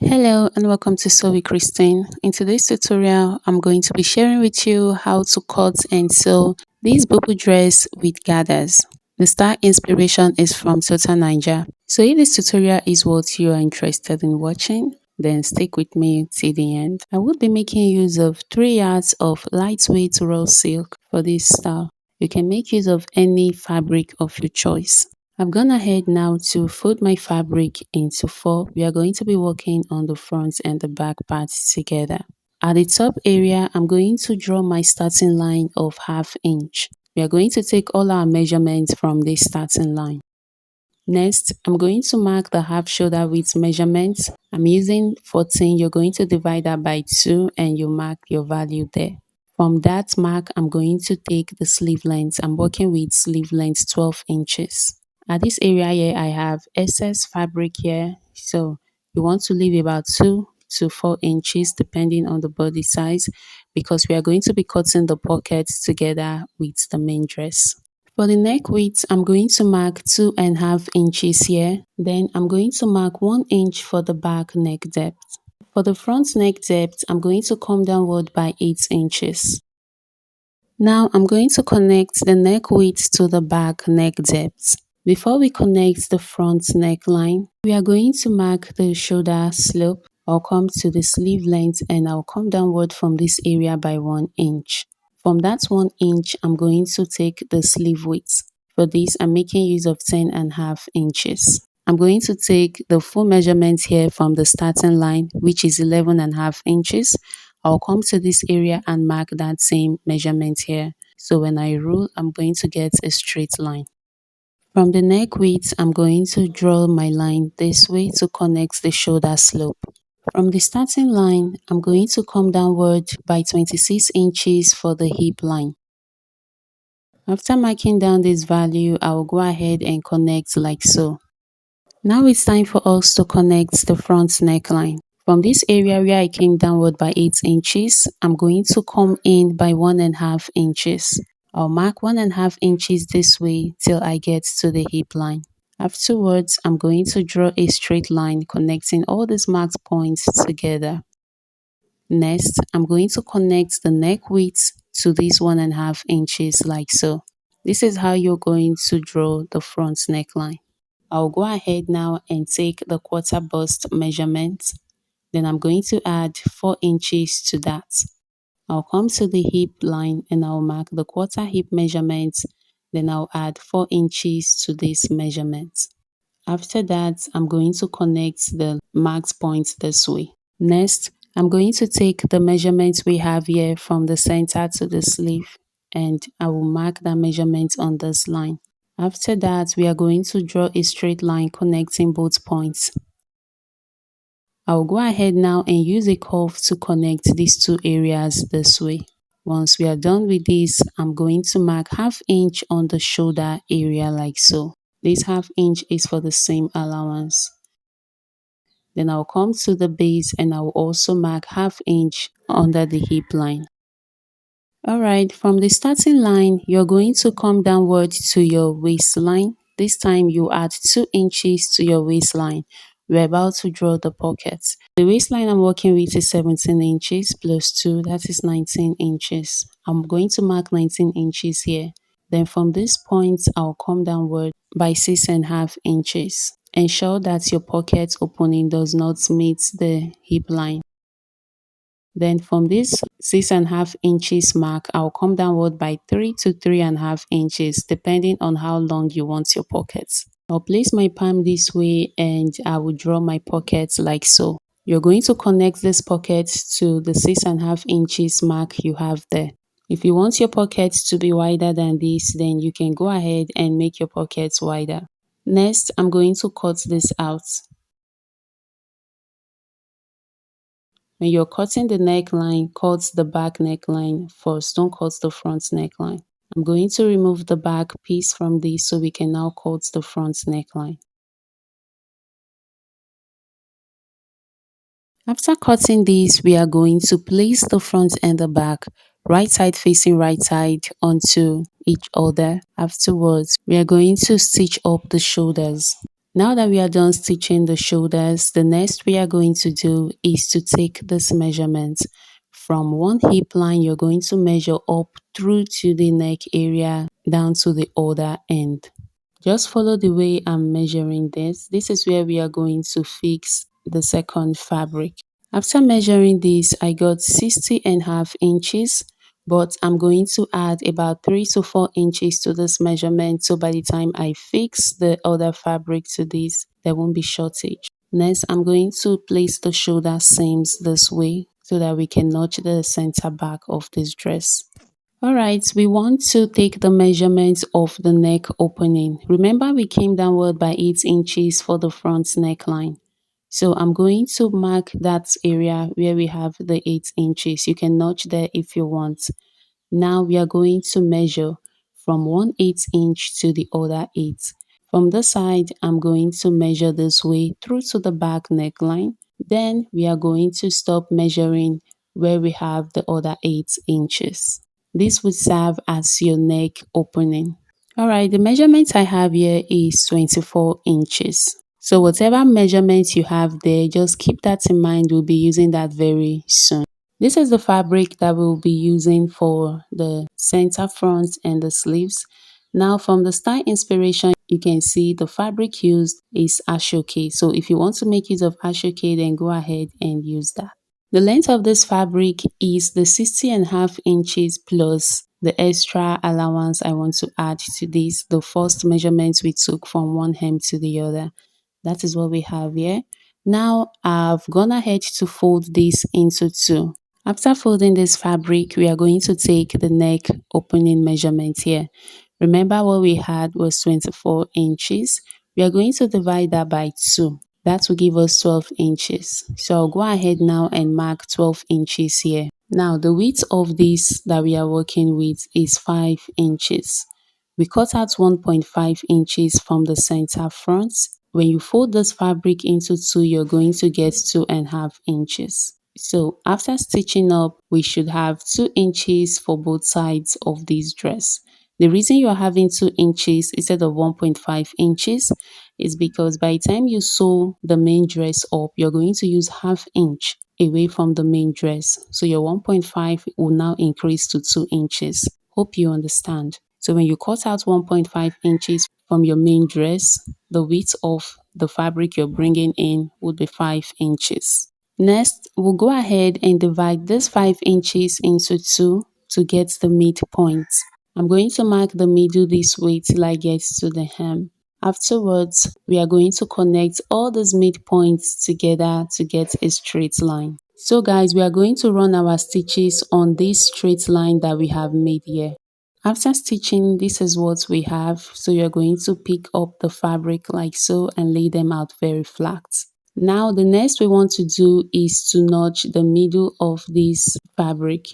Hello and welcome to Sew with Christine. In today's tutorial, I'm going to be sharing with you how to cut and sew this bubble dress with gathers. The style inspiration is from Total Ninja. So if this tutorial is what you are interested in watching, then stick with me till the end. I will be making use of 3 yards of lightweight raw silk for this style. You can make use of any fabric of your choice. I've gone ahead now to fold my fabric into four. We are going to be working on the front and the back parts together. At the top area, I'm going to draw my starting line of ½ inch. We are going to take all our measurements from this starting line. Next, I'm going to mark the half shoulder width measurement. I'm using 14. You're going to divide that by 2 and you mark your value there. From that mark, I'm going to take the sleeve length. I'm working with sleeve length 12 inches. At this area here, I have excess fabric here. So you want to leave about 2 to 4 inches depending on the body size because we are going to be cutting the pockets together with the main dress. For the neck width, I'm going to mark 2½ inches here. Then I'm going to mark 1 inch for the back neck depth. For the front neck depth, I'm going to come downward by 8 inches. Now I'm going to connect the neck width to the back neck depth. Before we connect the front neckline, we are going to mark the shoulder slope. I'll come to the sleeve length and I'll come downward from this area by 1 inch. From that 1 inch, I'm going to take the sleeve width. For this, I'm making use of 10½ inches. I'm going to take the full measurement here from the starting line, which is 11½ inches. I'll come to this area and mark that same measurement here. So when I rule, I'm going to get a straight line. From the neck width, I'm going to draw my line this way to connect the shoulder slope. From the starting line, I'm going to come downward by 26 inches for the hip line. After marking down this value, I will go ahead and connect like so. Now it's time for us to connect the front neckline. From this area where I came downward by 8 inches, I'm going to come in by 1½ inches. I'll mark 1½ inches this way till I get to the hip line. Afterwards, I'm going to draw a straight line connecting all these marked points together. Next, I'm going to connect the neck width to these 1½ inches like so. This is how you're going to draw the front neckline. I'll go ahead now and take the quarter bust measurement. Then I'm going to add 4 inches to that. I'll come to the hip line and I'll mark the quarter hip measurement. Then I'll add 4 inches to this measurement. After that, I'm going to connect the marked points this way. Next, I'm going to take the measurement we have here from the center to the sleeve and I will mark that measurement on this line. After that, we are going to draw a straight line connecting both points. I'll go ahead now and use a curve to connect these two areas this way. Once we are done with this, I'm going to mark ½ inch on the shoulder area like so. This ½ inch is for the seam allowance. Then I'll come to the base and I'll also mark ½ inch under the hip line. Alright, from the starting line, you're going to come downward to your waistline. This time you add 2 inches to your waistline. We're about to draw the pockets. The waistline I'm working with is 17 inches plus 2, that is 19 inches. I'm going to mark 19 inches here. Then from this point, I'll come downward by 6½ inches. Ensure that your pocket opening does not meet the hip line. Then from this 6½ inches mark, I'll come downward by 3 to 3½ inches depending on how long you want your pockets. I'll place my palm this way and I will draw my pockets like so. You're going to connect this pocket to the 6½ inches mark you have there. If you want your pockets to be wider than this, then you can go ahead and make your pockets wider. Next, I'm going to cut this out. When you're cutting the neckline, cut the back neckline first, don't cut the front neckline. I'm going to remove the back piece from this so we can now cut the front neckline. After cutting this, we are going to place the front and the back right side facing right side onto each other. Afterwards, we are going to stitch up the shoulders. Now that we are done stitching the shoulders, the next we are going to do is to take this measurement. From one hip line, you're going to measure up through to the neck area down to the other end. Just follow the way I'm measuring this. This is where we are going to fix the second fabric. After measuring this, I got 60.5 inches, but I'm going to add about 3 to 4 inches to this measurement, so by the time I fix the other fabric to this, there won't be shortage. Next, I'm going to place the shoulder seams this way so that we can notch the center back of this dress. Alright, we want to take the measurement of the neck opening. Remember we came downward by 8 inches for the front neckline. So I'm going to mark that area where we have the 8 inches. You can notch there if you want. Now we are going to measure from 1/8 inch to the other 8. From the side, I'm going to measure this way through to the back neckline. Then we are going to stop measuring where we have the other 8 inches. This would serve as your neck opening. Alright, the measurement I have here is 24 inches. So whatever measurement you have there, just keep that in mind. We'll be using that very soon. This is the fabric that we'll be using for the center front and the sleeves. Now from the style inspiration, you can see the fabric used is aso-oke. So if you want to make use of aso-oke, then go ahead and use that. The length of this fabric is the 60.5 inches plus the extra allowance I want to add to this, the first measurement we took from one hem to the other. That is what we have here. Now I've gone ahead to fold this into two. After folding this fabric, we are going to take the neck opening measurement here. Remember what we had was 24 inches. We are going to divide that by 2. That will give us 12 inches. So I'll go ahead now and mark 12 inches here. Now the width of this that we are working with is 5 inches. We cut out 1.5 inches from the center front. When you fold this fabric into two, you're going to get 2.5 inches. So after stitching up, we should have 2 inches for both sides of this dress. The reason you're having 2 inches instead of 1.5 inches is because by the time you sew the main dress up, you're going to use ½ inch away from the main dress. So your 1.5 will now increase to 2 inches. Hope you understand. So when you cut out 1.5 inches from your main dress, the width of the fabric you're bringing in would be 5 inches. Next, we'll go ahead and divide this 5 inches into 2 to get the midpoint. I'm going to mark the middle this way till I get to the hem. Afterwards, we are going to connect all these midpoints together to get a straight line. So guys, we are going to run our stitches on this straight line that we have made here. After stitching, this is what we have. So you're going to pick up the fabric like so and lay them out very flat. Now the next we want to do is to notch the middle of this fabric.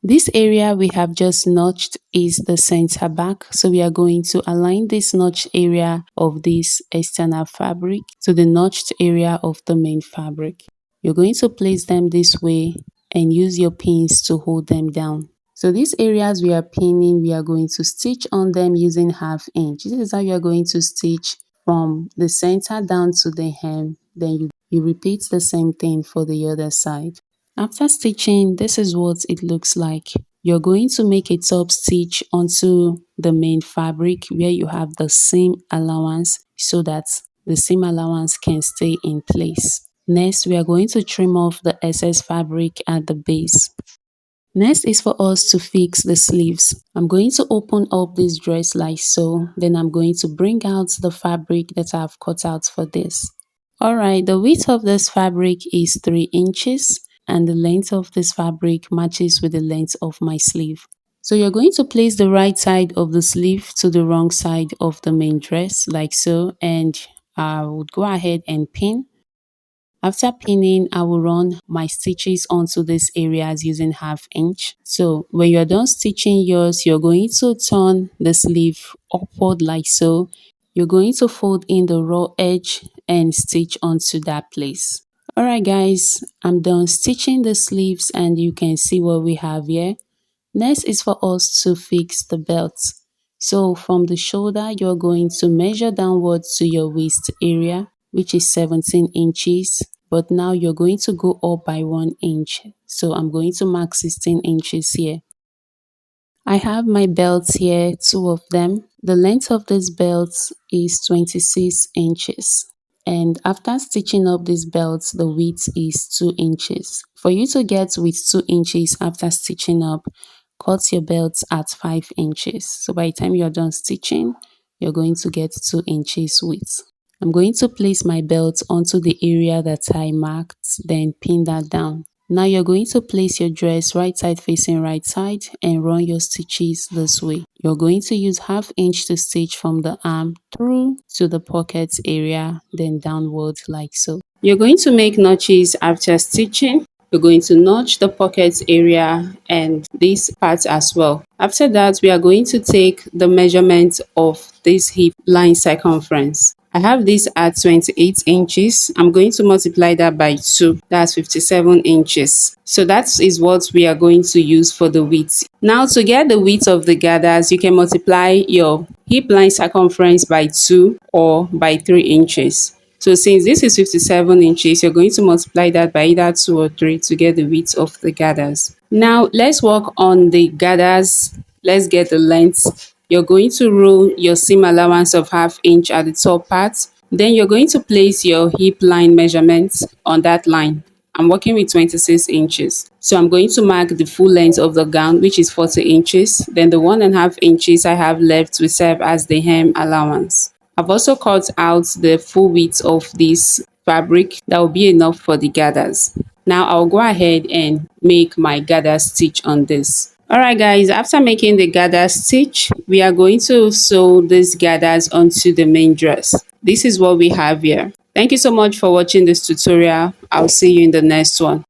This area we have just notched is the center back, so we are going to align this notch area of this external fabric to the notched area of the main fabric. You're going to place them this way and use your pins to hold them down. So these areas we are pinning, we are going to stitch on them using ½ inch. This is how you are going to stitch from the center down to the hem. Then you repeat the same thing for the other side. After stitching, this is what it looks like. You're going to make a top stitch onto the main fabric where you have the seam allowance so that the seam allowance can stay in place. Next, we are going to trim off the excess fabric at the base. Next is for us to fix the sleeves. I'm going to open up this dress like so. Then I'm going to bring out the fabric that I've cut out for this. Alright, the width of this fabric is 3 inches. And the length of this fabric matches with the length of my sleeve. So you're going to place the right side of the sleeve to the wrong side of the main dress like so, and I would go ahead and pin. After pinning, I will run my stitches onto these areas using ½ inch. So when you're done stitching yours, you're going to turn the sleeve upward like so. You're going to fold in the raw edge and stitch onto that place. Alright guys, I'm done stitching the sleeves and you can see what we have here. Next is for us to fix the belt. So from the shoulder, you're going to measure downwards to your waist area, which is 17 inches. But now you're going to go up by 1 inch. So I'm going to mark 16 inches here. I have my belts here, two of them. The length of this belt is 26 inches. And after stitching up this belt, the width is 2 inches. For you to get with 2 inches after stitching up, cut your belt at 5 inches. So by the time you're done stitching, you're going to get 2 inches width. I'm going to place my belt onto the area that I marked, then pin that down. Now you're going to place your dress right side facing right side and run your stitches this way. You're going to use ½ inch to stitch from the arm through to the pocket area, then downward like so. You're going to make notches after stitching. You're going to notch the pocket area and this part as well. After that, we are going to take the measurement of this hip line circumference. I have this at 28 inches. I'm going to multiply that by 2. That's 57 inches. So that is what we are going to use for the width. Now to get the width of the gathers, you can multiply your hip line circumference by 2 or by 3 inches. So since this is 57 inches, you're going to multiply that by either 2 or 3 to get the width of the gathers. Now let's work on the gathers. Let's get the length. You're going to roll your seam allowance of ½ inch at the top part. Then you're going to place your hip line measurements on that line. I'm working with 26 inches. So I'm going to mark the full length of the gown, which is 40 inches. Then the 1½ inches I have left will serve as the hem allowance. I've also cut out the full width of this fabric that will be enough for the gathers. Now I'll go ahead and make my gather stitch on this. Alright guys, after making the gather stitch, we are going to sew these gathers onto the main dress. This is what we have here. Thank you so much for watching this tutorial. I'll see you in the next one.